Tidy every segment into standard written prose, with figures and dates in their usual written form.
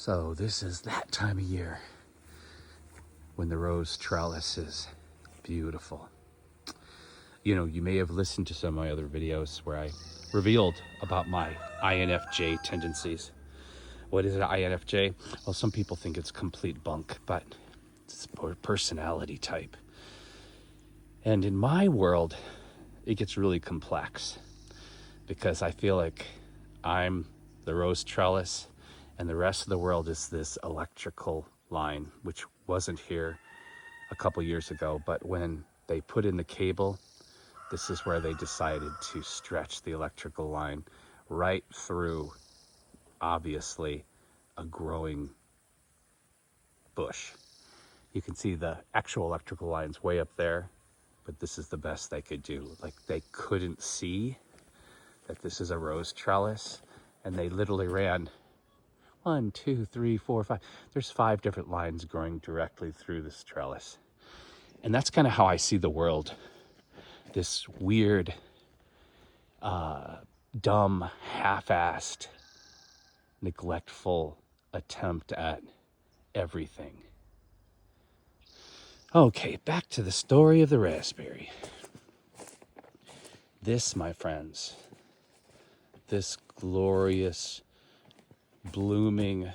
So this is that time of year when the rose trellis is beautiful. You know, you may have listened to some of my other videos where I revealed about my INFJ tendencies. What is an INFJ? Well, some people think it's complete bunk, but it's a personality type. And in my world, it gets really complex because I feel like I'm the rose trellis and the rest of the world is this electrical line, which wasn't here a couple years ago. But when they put in the cable, this is where they decided to stretch the electrical line right through, obviously, a growing bush. You can see the actual electrical lines way up there, but this is the best they could do. Like, they couldn't see that this is a rose trellis, and they literally ran 1, 2, 3, 4, 5. There's 5 different lines growing directly through this trellis. And that's kind of how I see the world. This weird, dumb, half-assed, neglectful attempt at everything. Okay, back to the story of the raspberry. This, my friends, this glorious, blooming,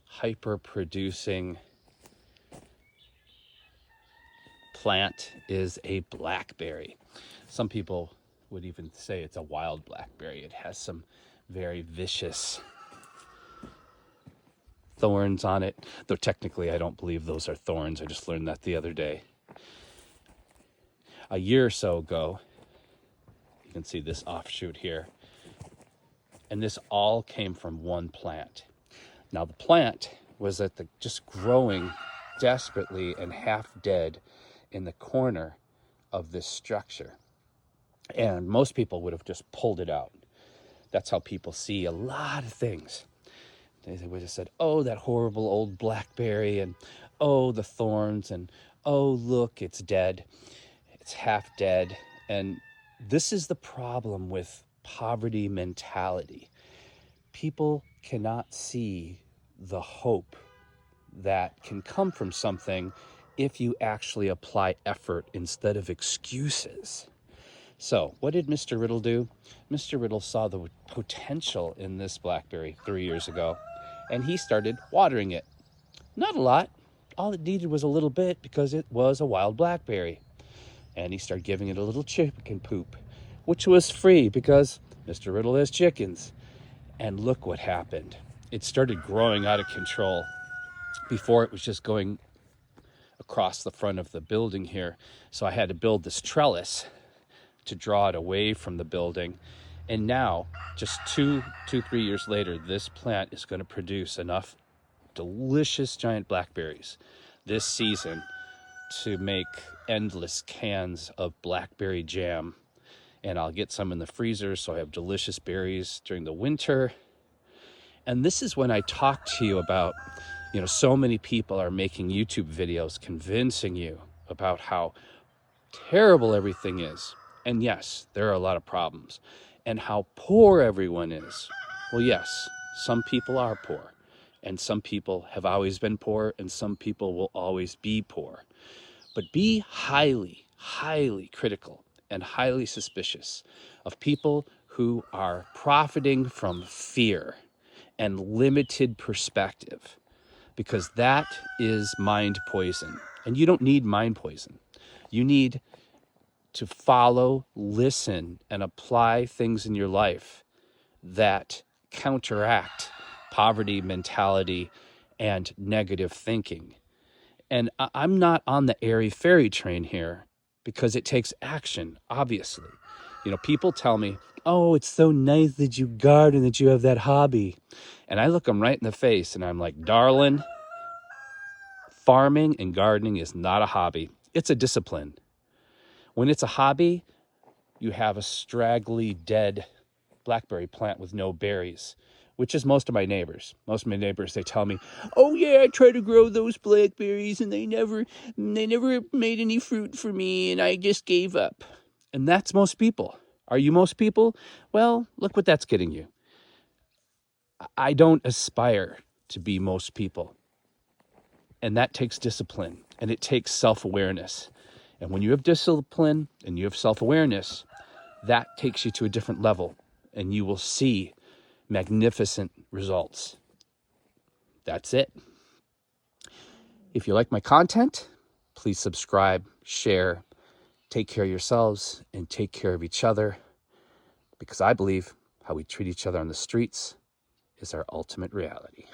hyper-producing plant is a blackberry. Some people would even say it's a wild blackberry. It has some very vicious thorns on it, though technically I don't believe those are thorns. I just learned that the other day. A year or so ago, you can see this offshoot here, and this all came from one plant. Now the plant was just growing desperately and half dead in the corner of this structure. And most people would have just pulled it out. That's how people see a lot of things. They would have said, oh, that horrible old blackberry, and oh, the thorns, and oh, look, it's dead. It's half dead. And this is the problem with poverty mentality. People cannot see the hope that can come from something if you actually apply effort instead of excuses. So what did Mr. Riddle do? Mr. Riddle saw the potential in this blackberry 3 years ago, and he started watering it. Not a lot. All it needed was a little bit because it was a wild blackberry. And he started giving it a little chicken poop, which was free because Mr. Riddle has chickens. And look what happened. It started growing out of control. Before, it was just going across the front of the building here. So I had to build this trellis to draw it away from the building. And now, just 3 years later, this plant is going to produce enough delicious giant blackberries this season to make endless cans of blackberry jam. And I'll get some in the freezer, so I have delicious berries during the winter. And this is when I talk to you about, so many people are making YouTube videos convincing you about how terrible everything is. And yes, there are a lot of problems. And how poor everyone is. Well, yes, some people are poor. And some people have always been poor, and some people will always be poor. But be highly, highly critical and highly suspicious of people who are profiting from fear and limited perspective, because that is mind poison. And you don't need mind poison. You need to follow, listen, and apply things in your life that counteract poverty mentality and negative thinking. And I'm not on the airy-fairy train here because it takes action, obviously. People tell me, oh, it's so nice that you garden, that you have that hobby. And I look them right in the face and I'm like, darling, farming and gardening is not a hobby. It's a discipline. When it's a hobby, you have a straggly, dead blackberry plant with no berries, which is most of my neighbors. Most of my neighbors, they tell me, oh yeah, I tried to grow those blackberries and they never made any fruit for me and I just gave up. And that's most people. Are you most people? Well, look what that's getting you. I don't aspire to be most people. And that takes discipline, and it takes self-awareness. And when you have discipline and you have self-awareness, that takes you to a different level, and you will see magnificent results. That's it. If you like my content, please subscribe, share, take care of yourselves, and take care of each other, because I believe how we treat each other on the streets is our ultimate reality.